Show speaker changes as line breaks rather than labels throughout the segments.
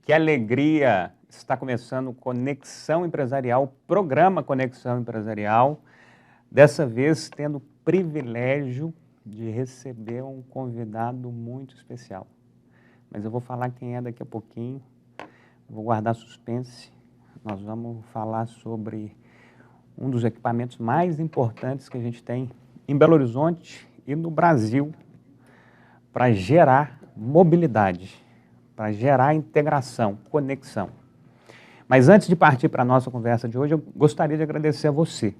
Que alegria! Está começando o Conexão Empresarial, programa Conexão Empresarial. Dessa vez tendo o privilégio de receber um convidado muito especial. Mas eu vou falar quem é daqui a pouquinho, vou guardar suspense. Nós vamos falar sobre um dos equipamentos mais importantes que a gente tem em Belo Horizonte e no Brasil para gerar mobilidade, para gerar integração, conexão. Mas antes de partir para a nossa conversa de hoje, eu gostaria de agradecer a você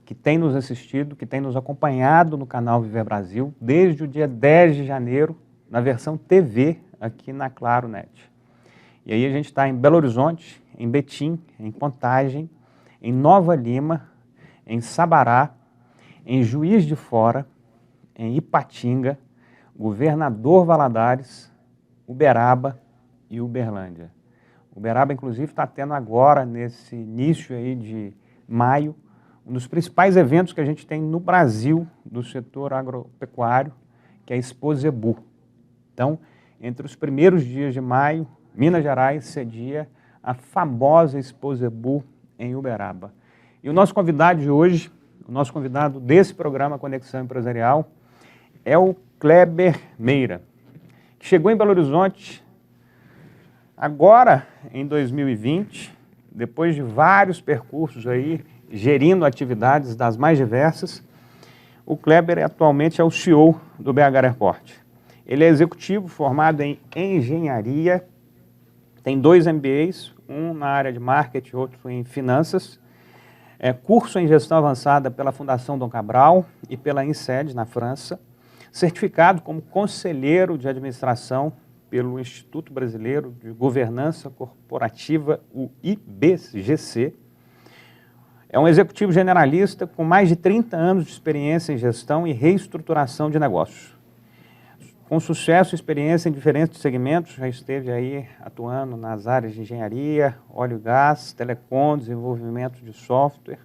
que tem nos assistido, que tem nos acompanhado no canal Viver Brasil desde o dia 10 de janeiro, na versão TV, aqui na Claro Net. E aí a gente está em Belo Horizonte, em Betim, em Contagem, em Nova Lima, em Sabará, em Juiz de Fora, em Ipatinga, Governador Valadares, Uberaba e Uberlândia. Uberaba, inclusive, está tendo agora, nesse início aí de maio, um dos principais eventos que a gente tem no Brasil do setor agropecuário, que é a Expo Zebu. Então, entre os primeiros dias de maio, Minas Gerais cedia a famosa Expo Zebu em Uberaba. E o nosso convidado de hoje, o nosso convidado desse programa Conexão Empresarial, é o Kleber Meira, que chegou em Belo Horizonte agora, em 2020, depois de vários percursos aí, gerindo atividades das mais diversas. O Kleber atualmente é o CEO do BH Airport. Ele é executivo formado em engenharia, tem 2 MBAs, um na área de marketing, outro em finanças, curso em gestão avançada pela Fundação Dom Cabral e pela INSEAD, na França, certificado como conselheiro de administração pelo Instituto Brasileiro de Governança Corporativa, o IBGC. É um executivo generalista com mais de 30 anos de experiência em gestão e reestruturação de negócios. Com sucesso e experiência em diferentes segmentos, já esteve aí atuando nas áreas de engenharia, óleo e gás, telecom, desenvolvimento de software,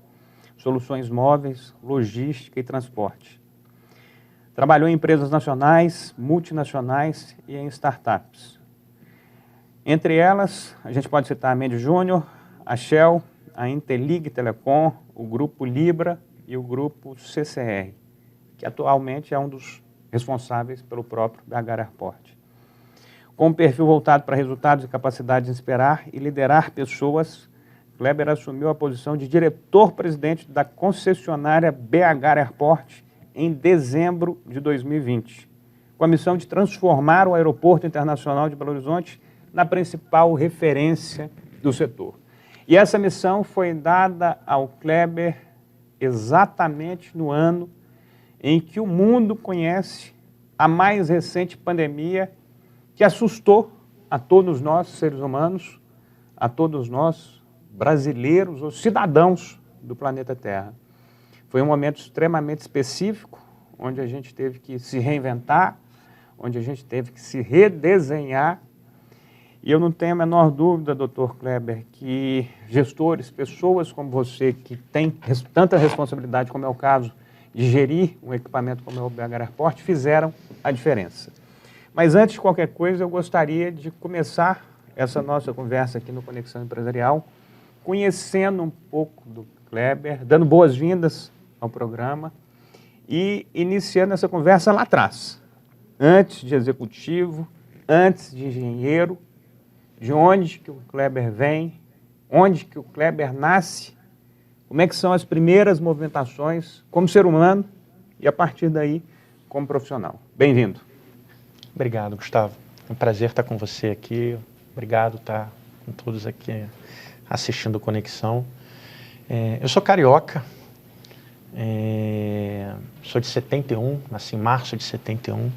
soluções móveis, logística e transporte. Trabalhou em empresas nacionais, multinacionais e em startups. Entre elas, a gente pode citar a Mendes Júnior, a Shell, a Interlig Telecom, o Grupo Libra e o Grupo CCR, que atualmente é um dos responsáveis pelo próprio BH Airport. Com um perfil voltado para resultados e capacidade de inspirar e liderar pessoas, Kleber assumiu a posição de diretor-presidente da concessionária BH Airport em dezembro de 2020, com a missão de transformar o Aeroporto Internacional de Belo Horizonte na principal referência do setor. E essa missão foi dada ao Kleber exatamente no ano em que o mundo conhece a mais recente pandemia que assustou a todos nós, seres humanos, a todos nós, brasileiros ou cidadãos do planeta Terra. Foi um momento extremamente específico, onde a gente teve que se reinventar, onde a gente teve que se redesenhar. E eu não tenho a menor dúvida, doutor Kleber, que gestores, pessoas como você, que têm tanta responsabilidade, como é o caso de gerir um equipamento como é o BH Airport, fizeram a diferença. Mas antes de qualquer coisa, eu gostaria de começar essa nossa conversa aqui no Conexão Empresarial, conhecendo um pouco do Kleber, dando boas-vindas ao programa e iniciando essa conversa lá atrás, antes de executivo, antes de engenheiro, de onde que o Kleber vem, onde que o Kleber nasce, como é que são as primeiras movimentações como ser humano e, a partir daí, como profissional. Bem-vindo.
Obrigado, Gustavo. É um prazer estar com você aqui. Obrigado estar com todos aqui assistindo a Conexão. Eu sou carioca, sou de 71, nasci em março de 71.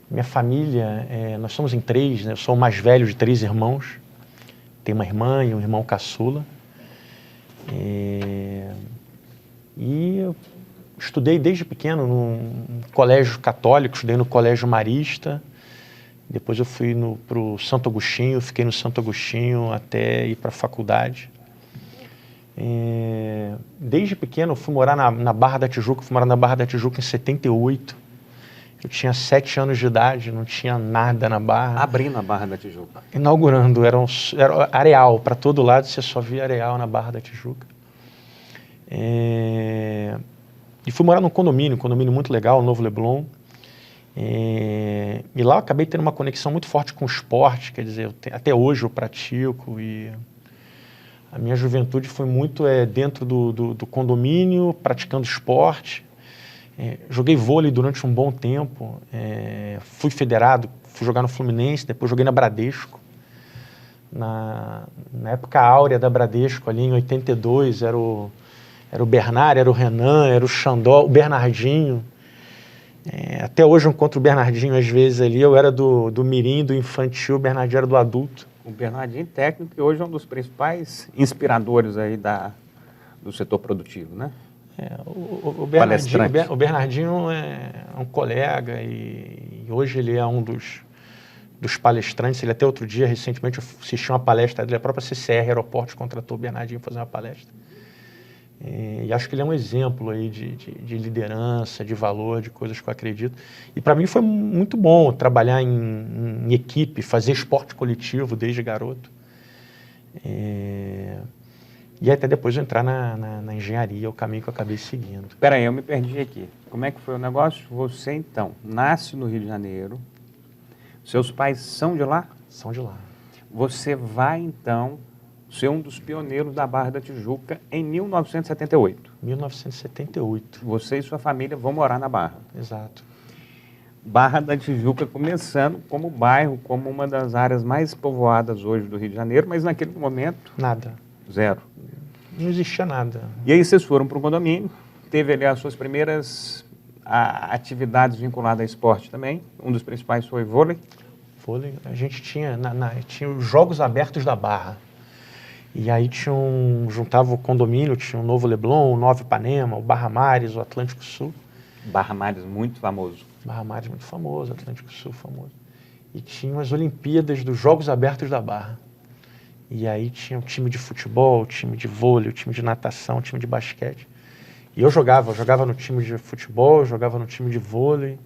Minha família, nós somos em 3, né? Eu sou o mais velho de 3 irmãos. Tenho uma irmã e um irmão caçula. E eu estudei desde pequeno num colégio católico, estudei no Colégio Marista. Depois eu fui para o Santo Agostinho, fiquei no Santo Agostinho até ir para a faculdade. Desde pequeno eu fui morar na Barra da Tijuca, fui morar na Barra da Tijuca em 78. Eu tinha 7 anos de idade, não tinha nada na Barra.
Abrindo a Barra da Tijuca.
Inaugurando, era areal, para todo lado você só via areal na Barra da Tijuca. E fui morar num condomínio muito legal, Novo Leblon. E lá eu acabei tendo uma conexão muito forte com o esporte, quer dizer, até hoje eu pratico e a minha juventude foi muito dentro do condomínio, praticando esporte. Joguei vôlei durante um bom tempo, fui federado, fui jogar no Fluminense, depois joguei na Bradesco. Na época áurea da Bradesco, ali em 82, era o Bernard, era o Renan, era o Xandó, o Bernardinho. Até hoje eu encontro o Bernardinho às vezes ali, eu era do mirim, do infantil, o Bernardinho era do adulto.
O Bernardinho técnico, que hoje é um dos principais inspiradores aí do setor produtivo, né?
O Bernardinho é um colega e hoje ele é um dos palestrantes. Ele até outro dia, recentemente, eu assisti uma palestra dele, a própria CCR Aeroportos contratou o Bernardinho para fazer uma palestra. E acho que ele é um exemplo aí de liderança, de valor, de coisas que eu acredito. E para mim foi muito bom trabalhar em equipe, fazer esporte coletivo desde garoto. E até depois eu entrar na engenharia, o caminho que eu acabei seguindo.
Espera aí, eu me perdi aqui. Como é que foi o negócio? Você, então, nasce no Rio de Janeiro, seus pais são de lá?
São de lá.
Você vai, então, ser um dos pioneiros da Barra da Tijuca em 1978.
1978.
Você e sua família vão morar na Barra.
Exato.
Barra da Tijuca começando como bairro, como uma das áreas mais povoadas hoje do Rio de Janeiro, mas naquele momento...
Nada.
Zero.
Não existia nada.
E aí vocês foram para o condomínio, teve ali as suas primeiras atividades vinculadas a esporte também. Um dos principais foi vôlei.
Vôlei. A gente tinha os Jogos Abertos da Barra. E aí juntava o condomínio, tinha o Novo Leblon, o Nova Ipanema, o Barra Mares, o Atlântico Sul.
Barra Mares muito famoso.
Barra Mares muito famoso, Atlântico Sul famoso. E tinha as Olimpíadas dos Jogos Abertos da Barra. E aí tinha o time de futebol, o time de vôlei, o time de natação, o time de basquete. E eu jogava no time de futebol, jogava no time de vôlei.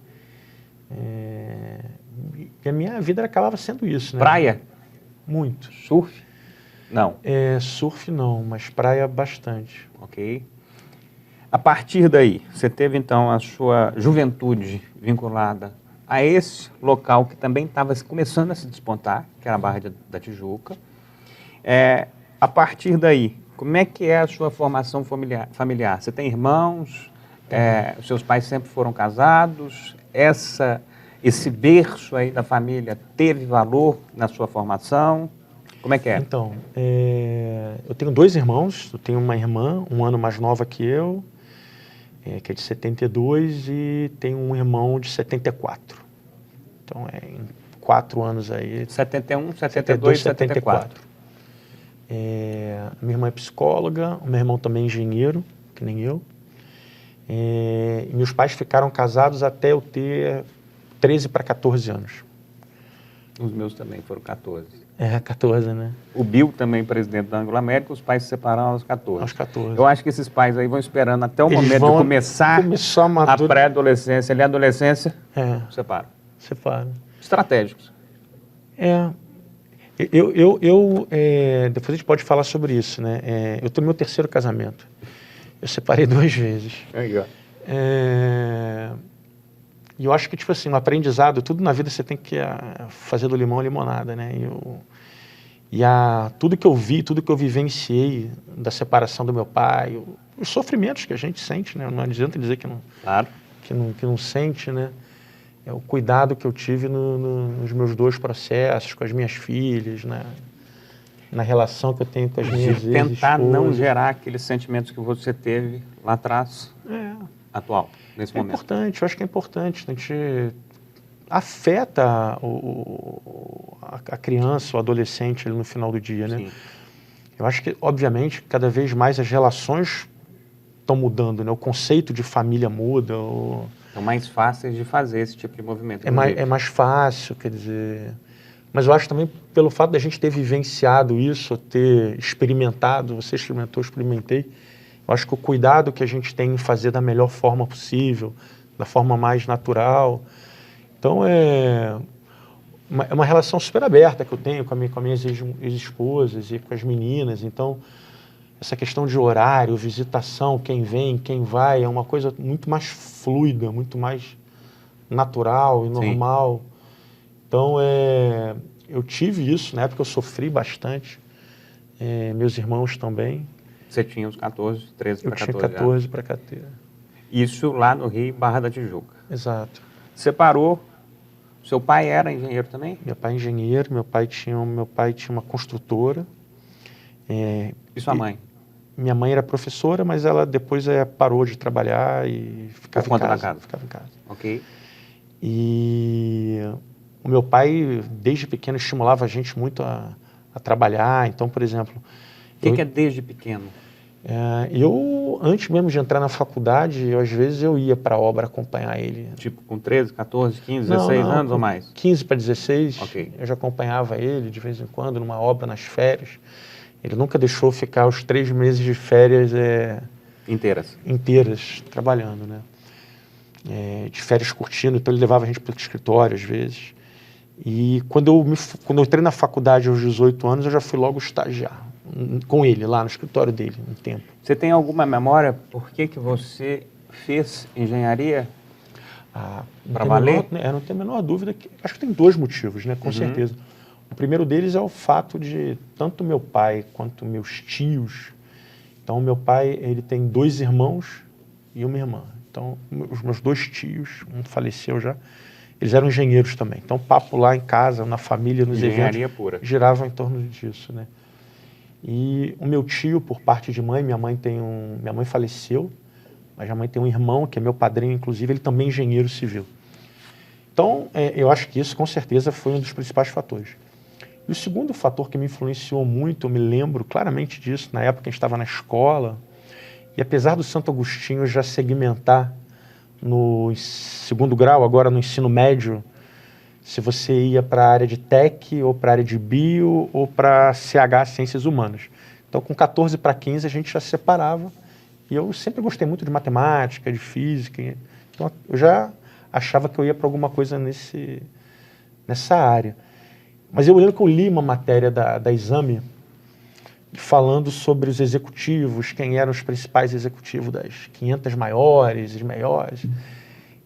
E a minha vida acabava sendo isso, né?
Praia?
Muito.
Surf? Não.
Surf não, mas praia bastante.
Ok. A partir daí, você teve então a sua juventude vinculada a esse local que também estava começando a se despontar, que era a Barra da Tijuca. A partir daí, como é que é a sua formação familiar? Você tem irmãos? Os seus pais sempre foram casados? Esse berço aí da família teve valor na sua formação? Como é que é?
Então, eu tenho 2 irmãos. Eu tenho uma irmã, um ano mais nova que eu, que é de 72, e tenho um irmão de 74. Então, em 4 anos aí.
71, 72, 74.
Minha irmã é psicóloga, o meu irmão também é engenheiro, que nem eu. E meus pais ficaram casados até eu ter 13 para 14 anos.
Os meus também foram 14.
14, né?
O Bill também, presidente da Anglo América, os pais se separaram aos 14.
Aos 14.
Eu acho que esses pais aí vão esperando até o
Eles
momento
vão
de começar a pré-adolescência e a adolescência, separam.
Separam.
Estratégicos.
Depois a gente pode falar sobre isso, né? Eu estou no meu 3º casamento. Eu separei 2 vezes.
Aí, ó.
E eu acho que, tipo assim, um aprendizado, tudo na vida você tem que fazer do limão a limonada, né? Tudo que eu vi, tudo que eu vivenciei da separação do meu pai, os sofrimentos que a gente sente, né? Não adianta dizer que não,
claro.
que não sente, né? O cuidado que eu tive nos meus 2 processos, com as minhas filhas, né? Na relação que eu tenho com as minhas ex-esposas.
Tentar não gerar aqueles sentimentos que você teve lá atrás, atual, nesse momento.
É importante, eu acho que é importante. A gente afeta a criança, o adolescente ali no final do dia, né?
Sim.
Eu acho que, obviamente, cada vez mais as relações estão mudando, né? O conceito de família muda.
São mais fáceis de fazer esse tipo de movimento.
É mais fácil, quer dizer... Mas eu acho também, pelo fato da gente ter vivenciado isso, ter experimentado, você experimentou, eu experimentei, eu acho que o cuidado que a gente tem em fazer da melhor forma possível, da forma mais natural, Então, é uma relação super aberta que eu tenho com as minhas ex-esposas e com as meninas. Então, essa questão de horário, visitação, quem vem, quem vai, é uma coisa muito mais fluida, muito mais natural e normal. Sim. Então, eu tive isso, na época eu sofri bastante, meus irmãos também.
Você tinha uns 14, 13 para 14
Eu tinha 14 para 14.
Isso lá no Rio, Barra da Tijuca.
Exato.
Separou. Seu pai era engenheiro também?
Meu pai é engenheiro, meu pai tinha uma construtora.
E sua mãe?
Minha mãe era professora, mas ela depois parou de trabalhar e ficava em casa. Ficava em casa.
Ok.
E o meu pai, desde pequeno, estimulava a gente muito a trabalhar. Então, por exemplo...
O que é desde pequeno?
Antes mesmo de entrar na faculdade, às vezes eu ia para a obra acompanhar ele.
Tipo com 13, 14, 15, 16 anos ou mais?
15 para 16,
okay.
Eu já acompanhava ele de vez em quando numa obra nas férias. Ele nunca deixou ficar os 3 meses de férias inteiras trabalhando, né? De férias curtindo, então ele levava a gente para o escritório às vezes. E quando eu entrei na faculdade aos 18 anos, eu já fui logo estagiar com ele, lá no escritório dele, um tempo.
Você tem alguma memória por que você fez engenharia? Para valer?
Não tenho a menor dúvida. Acho que tem 2 motivos, né? Com certeza. O primeiro deles é o fato de tanto meu pai quanto meus tios. Então, meu pai, ele tem 2 irmãos e uma irmã. Então, os meus 2 tios, um faleceu já, eles eram engenheiros também. Então, papo lá em casa, na família, nos
engenharia
eventos,
pura.
Girava em torno disso, né? E o meu tio, por parte de mãe, minha mãe faleceu, mas minha mãe tem um irmão, que é meu padrinho, inclusive, ele também é engenheiro civil. Então, eu acho que isso, com certeza, foi um dos principais fatores. E o segundo fator que me influenciou muito, eu me lembro claramente disso, na época que a gente estava na escola, e apesar do Santo Agostinho já segmentar no 2º grau, agora no ensino médio, se você ia para a área de TEC, ou para a área de bio, ou para CH, Ciências Humanas. Então, com 14 para 15, a gente já separava. E eu sempre gostei muito de matemática, de física. Então, eu já achava que eu ia para alguma coisa nessa área. Mas eu lembro que eu li uma matéria da Exame falando sobre os executivos, quem eram os principais executivos das 500 maiores, os melhores.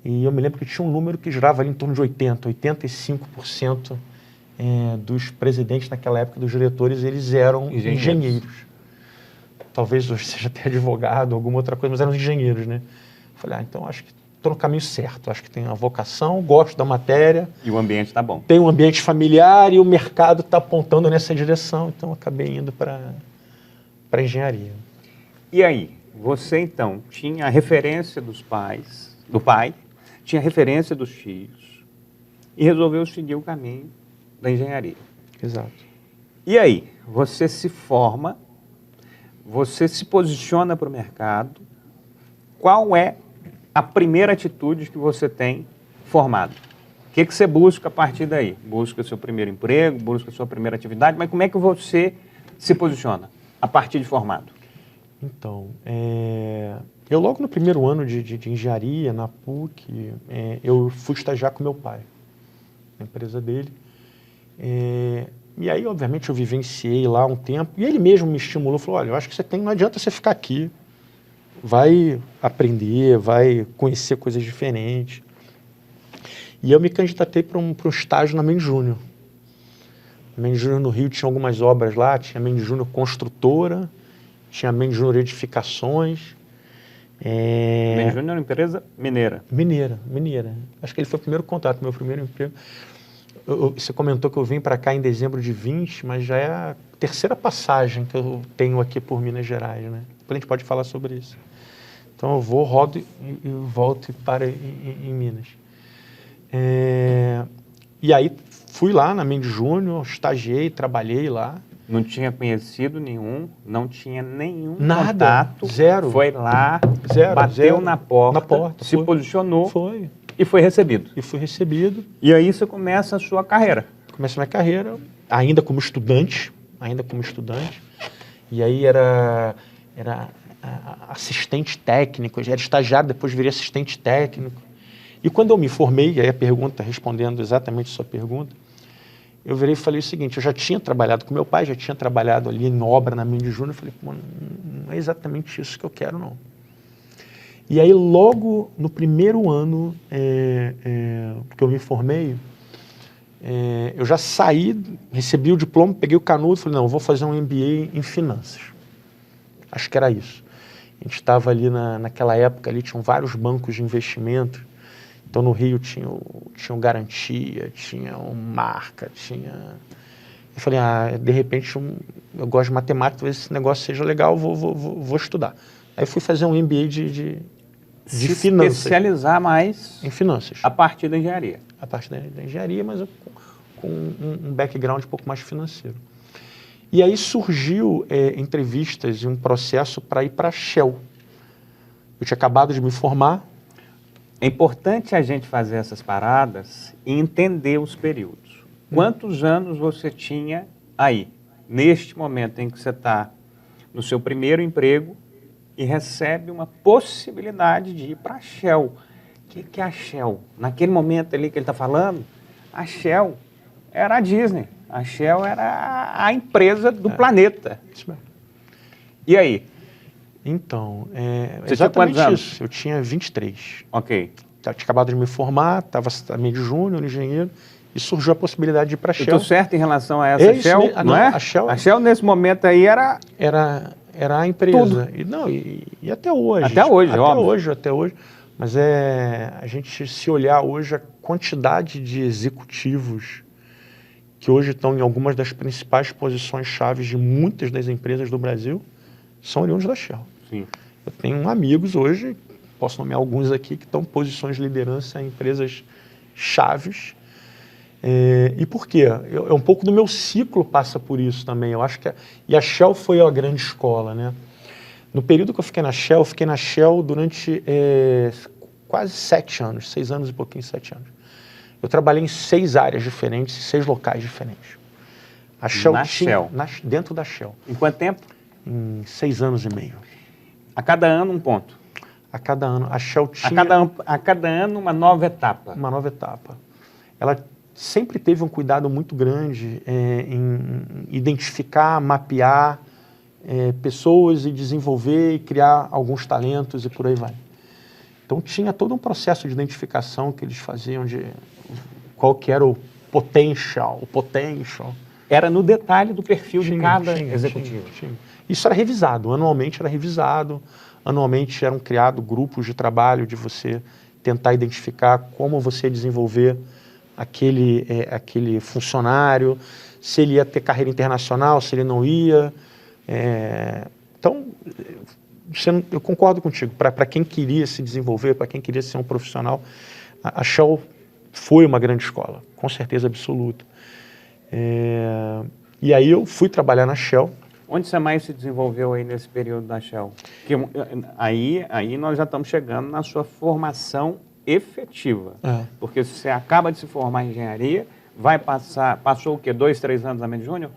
E eu me lembro que tinha um número que girava ali em torno de 85% dos presidentes naquela época, dos diretores, eles eram engenheiros. Talvez hoje seja até advogado, alguma outra coisa, mas eram engenheiros, né? Falei, então acho que estou no caminho certo, acho que tenho uma vocação, gosto da matéria.
E o ambiente está bom.
Tem um ambiente familiar e o mercado está apontando nessa direção, então acabei indo para engenharia.
E aí, você então tinha a referência do pai, tinha referência dos tios e resolveu seguir o caminho da engenharia.
Exato.
E aí, você se forma, você se posiciona para o mercado, qual é a primeira atitude que você tem formado? O que você busca a partir daí? Busca seu primeiro emprego, busca sua primeira atividade, mas como é que você se posiciona a partir de formado?
Então, eu logo no primeiro ano de engenharia, na PUC, eu fui estagiar com meu pai, na empresa dele. E aí, obviamente, eu vivenciei lá um tempo, e ele mesmo me estimulou, falou, olha, eu acho que não adianta você ficar aqui, vai aprender, vai conhecer coisas diferentes. E eu me candidatei para um estágio na Mendes Júnior. A Mendes Júnior no Rio tinha algumas obras lá, tinha a Mendes Júnior Construtora, tinha a Mendes Júnior Edificações.
Mendes Júnior era uma empresa mineira.
Mineira. Acho que ele foi o primeiro contato, meu primeiro emprego. Você comentou que eu vim para cá em dezembro de 20, mas já é a 3ª passagem que eu tenho aqui por Minas Gerais, né? Depois a gente pode falar sobre isso. Então eu vou, rodo e volto e paro em Minas. E aí fui lá na Mendes Júnior, estagiei, trabalhei lá.
Não tinha conhecido nenhum, não tinha nenhum
nada,
contato.
Zero.
Foi lá,
Zero,
bateu
zero.
na porta, se posicionou
foi.
E foi recebido.
E fui recebido.
E aí você começa a sua carreira.
Começo a minha carreira, ainda como estudante. E aí era assistente técnico, já era estagiário, depois virei assistente técnico. E quando eu me formei, e aí a pergunta, respondendo exatamente a sua pergunta, eu virei e falei o seguinte, eu já tinha trabalhado com meu pai, já tinha trabalhado ali em obra na Mendes Júnior, eu falei, pô, não é exatamente isso que eu quero, não. E aí, logo no primeiro ano que eu me formei, eu já saí, recebi o diploma, peguei o canudo e falei, não, eu vou fazer um MBA em finanças. Acho que era isso. A gente estava ali naquela época, ali tinham vários bancos de investimento. Então, no Rio tinha o Garantia, tinha o Marca, tinha... Eu falei, de repente, eu gosto de matemática, talvez esse negócio seja legal, vou estudar. Aí fui fazer um MBA de finanças.
Especializar mais
em finanças.
a partir da engenharia.
A partir da engenharia, mas com um background um pouco mais financeiro. E aí surgiu entrevistas e um processo para ir para a Shell. Eu tinha acabado de me formar.
É importante a gente fazer essas paradas e entender os períodos. Quantos anos você tinha aí, neste momento em que você está no seu primeiro emprego e recebe uma possibilidade de ir para a Shell? O que é a Shell? Naquele momento ali que ele está falando, a Shell era a Disney. A Shell era a empresa do planeta.
Isso mesmo.
E aí?
Então,
Você tinha quantos anos?
isso. Eu tinha 23.
Ok.
Tinha acabado de me formar, estava meio de júnior, engenheiro, e surgiu a possibilidade de ir para a Shell.
Eu estou certo em relação a essa Shell, não é?
A Shell,
nesse momento aí era
a empresa.
Tudo.
E até hoje.
Até hoje, óbvio.
Até hoje. Mas a gente se olhar hoje, a quantidade de executivos que hoje estão em algumas das principais posições chaves de muitas das empresas do Brasil são oriundos da Shell.
Sim.
Eu tenho amigos hoje, posso nomear alguns aqui, que estão em posições de liderança em empresas chaves. E por quê? Um pouco do meu ciclo passa por isso também. Eu acho que e a Shell foi a grande escola, né? No período que eu fiquei na Shell durante quase 7 anos, 6 anos e pouquinho, 7 anos. Eu trabalhei em 6 áreas diferentes, 6 locais diferentes. A Shell dentro da Shell.
Em quanto tempo?
Em 6 anos e meio.
A cada ano um ponto.
A cada ano. A Shell tinha...
A cada ano uma nova etapa.
Uma nova etapa. Ela sempre teve um cuidado muito grande em identificar, mapear pessoas e desenvolver e criar alguns talentos e por aí vai. Então tinha todo um processo de identificação que eles faziam de qual que era o potential.
Era no detalhe do perfil de cada executivo.
Tinha. Isso era revisado, anualmente eram criados grupos de trabalho de você tentar identificar como você desenvolver aquele funcionário, se ele ia ter carreira internacional, se ele não ia. Então, eu concordo contigo, para quem queria se desenvolver, para quem queria ser um profissional, a Shell foi uma grande escola, com certeza absoluta. E aí eu fui trabalhar na Shell.
Onde você mais se desenvolveu aí nesse período da Shell? Porque aí nós já estamos chegando na sua formação efetiva. Porque você acaba de se formar em engenharia, passou o quê? 2, 3 anos na Mendes Júnior?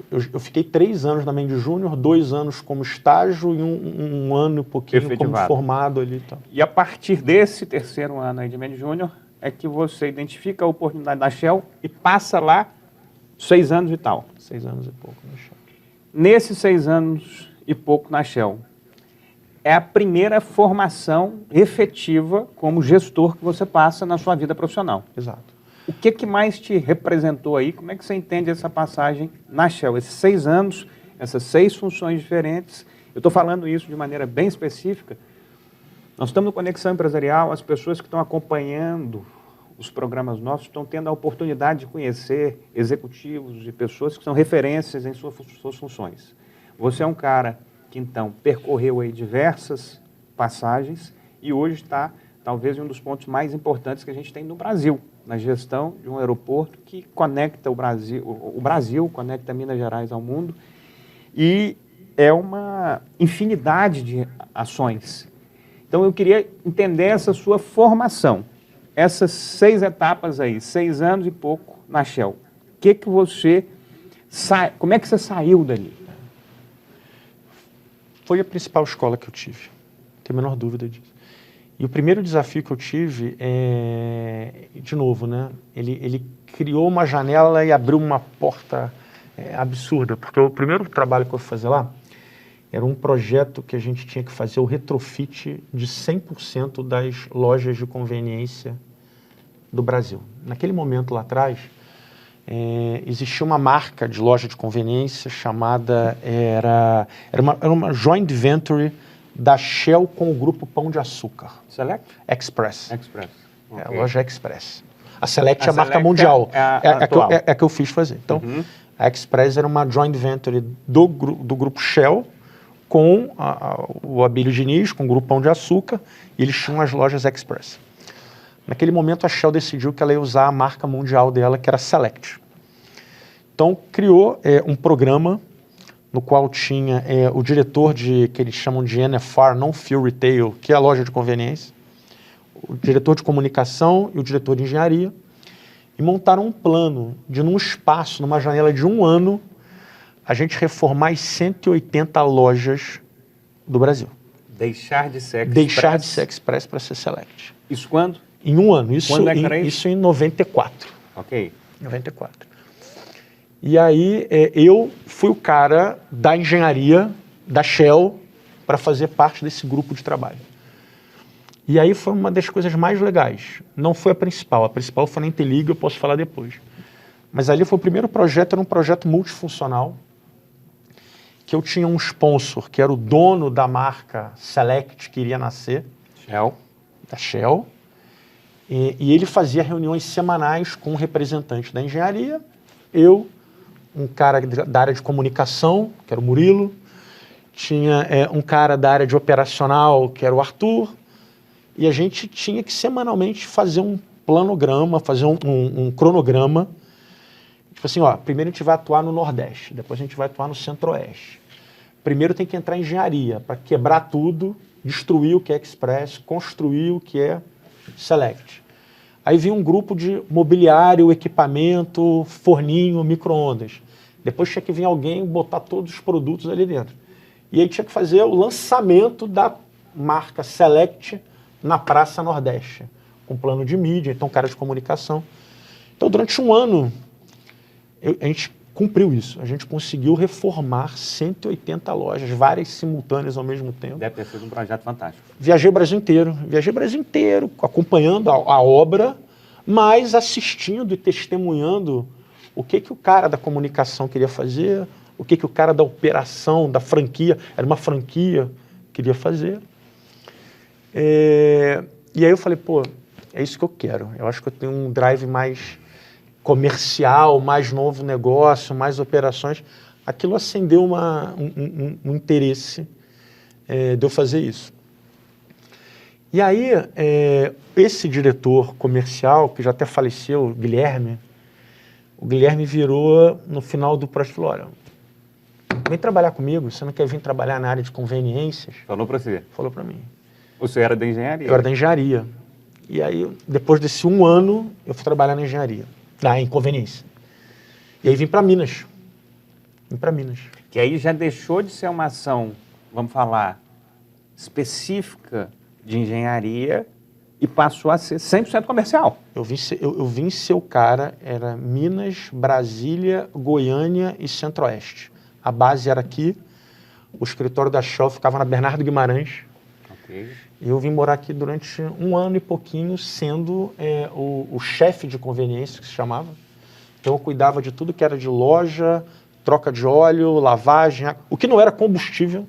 Eu fiquei 3 anos na Mendes Júnior, 2 anos como estágio e um ano e pouquinho
efetivado,
como formado ali. Tá.
E a partir desse 3º ano aí de Mendes Júnior é que você identifica a oportunidade da Shell e passa lá 6 anos e tal.
6 anos e pouco na Shell.
Nesses 6 anos e pouco na Shell, é a primeira formação efetiva como gestor que você passa na sua vida profissional.
Exato.
O que mais te representou aí? Como é que você entende essa passagem na Shell? Esses 6 anos, essas 6 funções diferentes. Eu estou falando isso de maneira bem específica. Nós estamos no Conexão Empresarial, as pessoas que estão acompanhando os programas nossos estão tendo a oportunidade de conhecer executivos e pessoas que são referências em suas funções. Você é um cara que, então, percorreu aí diversas passagens e hoje está, talvez, em um dos pontos mais importantes que a gente tem no Brasil, na gestão de um aeroporto que conecta o Brasil conecta Minas Gerais ao mundo, e é uma infinidade de ações. Então, eu queria entender essa sua formação, essas 6 etapas aí, 6 anos e pouco na Shell. Como é que você saiu dali?
Foi a principal escola que eu tive, não tenho a menor dúvida disso. E o primeiro desafio que eu tive de novo, né? Ele criou uma janela e abriu uma porta absurda, porque o primeiro trabalho que eu fui fazer lá era um projeto que a gente tinha que fazer o retrofit de 100% das lojas de conveniência do Brasil. Naquele momento lá atrás, existia uma marca de loja de conveniência chamada, era uma joint venture da Shell com o grupo Pão de Açúcar.
Select?
Express.
Express.
A
Ok.
loja Express. A Select é a marca
Select
mundial.
é a atual.
É a que eu fiz fazer. Então, a Express era uma joint venture do grupo Shell com o Abílio Diniz, com o grupo Pão de Açúcar, e eles tinham as lojas Express. Naquele momento, a Shell decidiu que ela ia usar a marca mundial dela, que era Select. Então, criou um programa no qual tinha o diretor que eles chamam de NFR, Non-Fuel Retail, que é a loja de conveniência, o diretor de comunicação e o diretor de engenharia, e montaram um plano de, num espaço, numa janela de 1 ano, a gente reformar as 180 lojas do Brasil.
Deixar de ser Express.
Deixar de ser Express para ser Select.
Isso quando?
Em 1 ano.
Quando é que era isso?
Isso em 94.
Ok.
94. E aí eu fui o cara da engenharia, da Shell, para fazer parte desse grupo de trabalho. E aí foi uma das coisas mais legais. Não foi a principal foi na Interliga, eu posso falar depois. Mas ali foi o primeiro projeto, era um projeto multifuncional, que eu tinha um sponsor, que era o dono da marca Select, que iria nascer,
Shell.
da Shell, e ele fazia reuniões semanais com um representante da engenharia, eu, um cara da área de comunicação, que era o Murilo, tinha um cara da área de operacional, que era o Arthur, e a gente tinha que semanalmente fazer um planograma, fazer um cronograma. Tipo assim, primeiro a gente vai atuar no Nordeste, depois a gente vai atuar no Centro-Oeste. Primeiro tem que entrar em engenharia, para quebrar tudo, destruir o que é Express, construir o que é Select. Aí vinha um grupo de mobiliário, equipamento, forninho, micro-ondas. Depois tinha que vir alguém botar todos os produtos ali dentro. E aí tinha que fazer o lançamento da marca Select na Praça Nordeste, com plano de mídia, então cara de comunicação. Então durante 1 ano, a gente cumpriu isso. A gente conseguiu reformar 180 lojas, várias simultâneas ao mesmo tempo.
Deve ter sido um projeto fantástico.
Viajei o Brasil inteiro, acompanhando a obra, mas assistindo e testemunhando o que o cara da comunicação queria fazer, o que o cara da operação, da franquia, era uma franquia, queria fazer. E aí eu falei, pô, é isso que eu quero. Eu acho que eu tenho um drive mais comercial, mais novo negócio, mais operações. Aquilo acendeu um interesse de eu fazer isso. E aí, esse diretor comercial, que já até faleceu, o Guilherme virou no final do projeto, falou, olha, vem trabalhar comigo, você não quer vir trabalhar na área de conveniências?
Falou para você?
Falou para mim.
O senhor era da engenharia?
Eu era da engenharia. E aí, depois desse 1 ano, eu fui trabalhar na engenharia, em conveniência. E aí vim para Minas.
Que aí já deixou de ser uma ação, vamos falar, específica de engenharia e passou a ser 100% comercial.
Eu vim ser o cara, era Minas, Brasília, Goiânia e Centro-Oeste. A base era aqui, o escritório da Shell ficava na Bernardo Guimarães.
Ok.
E eu vim morar aqui durante 1 ano e pouquinho, sendo o chefe de conveniência, que se chamava. Então eu cuidava de tudo que era de loja, troca de óleo, lavagem, o que não era combustível,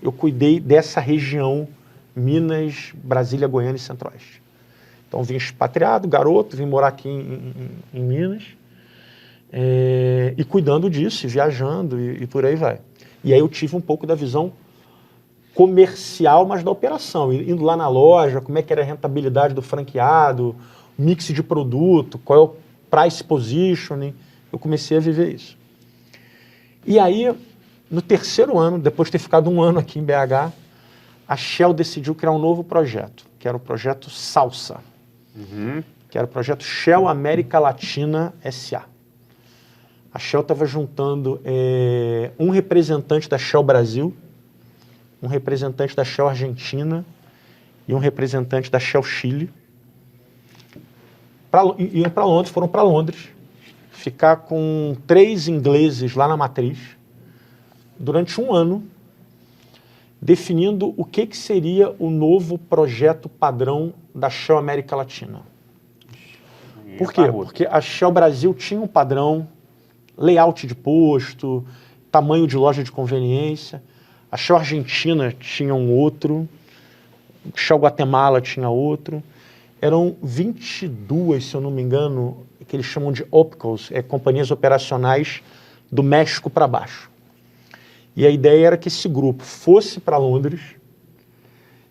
eu cuidei dessa região, Minas, Brasília, Goiânia e Centro-Oeste. Então vim expatriado, garoto, vim morar aqui em Minas, e cuidando disso, e viajando, e por aí vai. E aí eu tive um pouco da visão comercial, mas da operação, indo lá na loja, como é que era a rentabilidade do franqueado, mix de produto, qual é o price positioning, eu comecei a viver isso. E aí, no 3º ano, depois de ter ficado 1 ano aqui em BH, a Shell decidiu criar um novo projeto, que era o projeto Salsa, que era o projeto Shell América Latina S.A. A Shell estava juntando um representante da Shell Brasil, um representante da Shell Argentina e um representante da Shell Chile. Iam para Londres, foram para Londres, ficar com 3 ingleses lá na matriz, durante um ano, definindo o que seria o novo projeto padrão da Shell América Latina. Por quê? Porque a Shell Brasil tinha um padrão, layout de posto, tamanho de loja de conveniência. A Shell Argentina tinha um outro, a Shell Guatemala tinha outro. Eram 22, se eu não me engano, que eles chamam de opcos, companhias operacionais do México para baixo. E a ideia era que esse grupo fosse para Londres,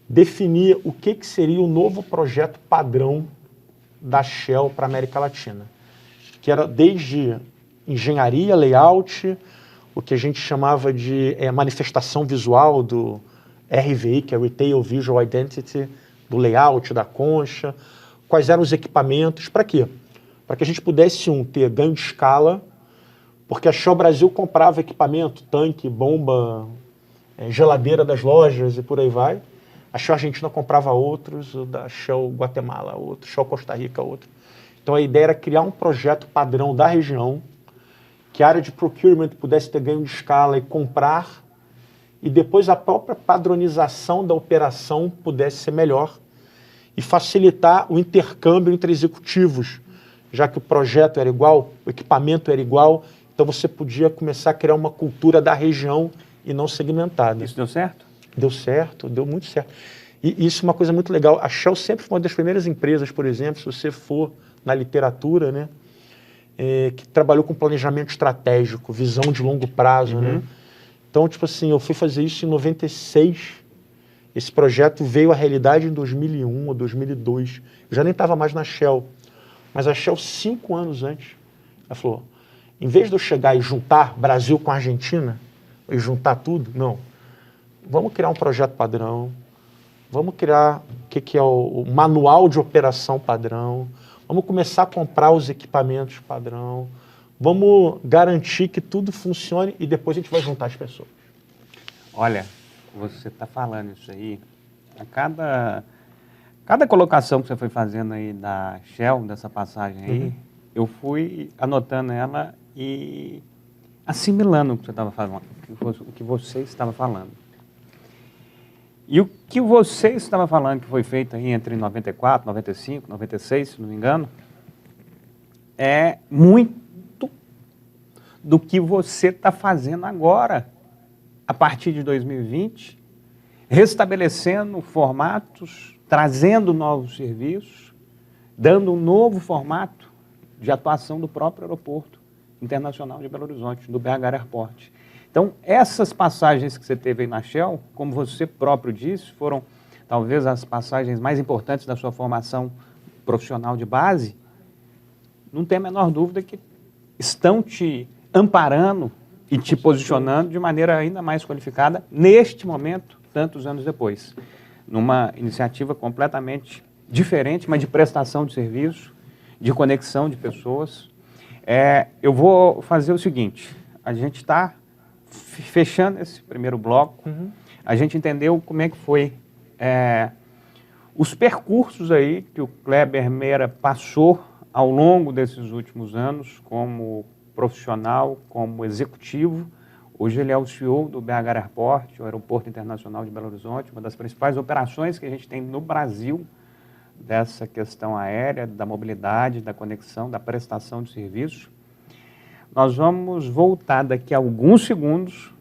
definir o que seria o novo projeto padrão da Shell para a América Latina, que era desde engenharia, layout, o que a gente chamava de manifestação visual do RVI, que é Retail Visual Identity, do layout, da concha, quais eram os equipamentos, para quê? Para que a gente pudesse, ter ganho de escala, porque a Shell Brasil comprava equipamento, tanque, bomba, geladeira das lojas e por aí vai. A Shell Argentina comprava outros, o da Shell Guatemala outro, Shell Costa Rica outro. Então a ideia era criar um projeto padrão da região, que a área de procurement pudesse ter ganho de escala e comprar, e depois a própria padronização da operação pudesse ser melhor e facilitar o intercâmbio entre executivos, já que o projeto era igual, o equipamento era igual, então você podia começar a criar uma cultura da região e não segmentada.
Isso deu certo?
Deu certo, deu muito certo. E isso é uma coisa muito legal. A Shell sempre foi uma das primeiras empresas, por exemplo, se você for na literatura, né, que trabalhou com planejamento estratégico, visão de longo prazo, né? Então, tipo assim, eu fui fazer isso em 96. Esse projeto veio à realidade em 2001 ou 2002. Eu já nem estava mais na Shell. Mas a Shell, 5 anos antes, ela falou, em vez de eu chegar e juntar Brasil com Argentina, e juntar tudo, não. Vamos criar um projeto padrão, vamos criar o que é o manual de operação padrão, vamos começar a comprar os equipamentos padrão, vamos garantir que tudo funcione e depois a gente vai juntar as pessoas.
Olha, você está falando isso aí, a cada colocação que você foi fazendo aí da Shell, dessa passagem aí, eu fui anotando ela e assimilando o que você estava falando, o que você estava falando. E o que você estava falando que foi feito aí entre 94, 95, 96, se não me engano, é muito do que você está fazendo agora, a partir de 2020, restabelecendo formatos, trazendo novos serviços, dando um novo formato de atuação do próprio aeroporto internacional de Belo Horizonte, do BH Airport. Então, essas passagens que você teve aí na Shell, como você próprio disse, foram talvez as passagens mais importantes da sua formação profissional de base, não tem a menor dúvida que estão te amparando e te posicionando de maneira ainda mais qualificada neste momento, tantos anos depois, numa iniciativa completamente diferente, mas de prestação de serviço, de conexão de pessoas. Eu vou fazer o seguinte, a gente está fechando esse primeiro bloco, a gente entendeu como é que foi os percursos aí que o Kleber Meira passou ao longo desses últimos anos como profissional, como executivo. Hoje ele é o CEO do BH Airport, o Aeroporto Internacional de Belo Horizonte, uma das principais operações que a gente tem no Brasil dessa questão aérea, da mobilidade, da conexão, da prestação de serviços. Nós vamos voltar daqui a alguns segundos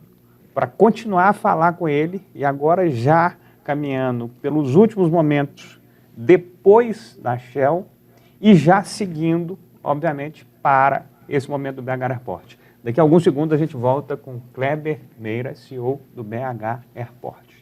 para continuar a falar com ele e agora já caminhando pelos últimos momentos depois da Shell e já seguindo, obviamente, para esse momento do BH Airport. Daqui a alguns segundos a gente volta com Kleber Meira, CEO do BH Airport.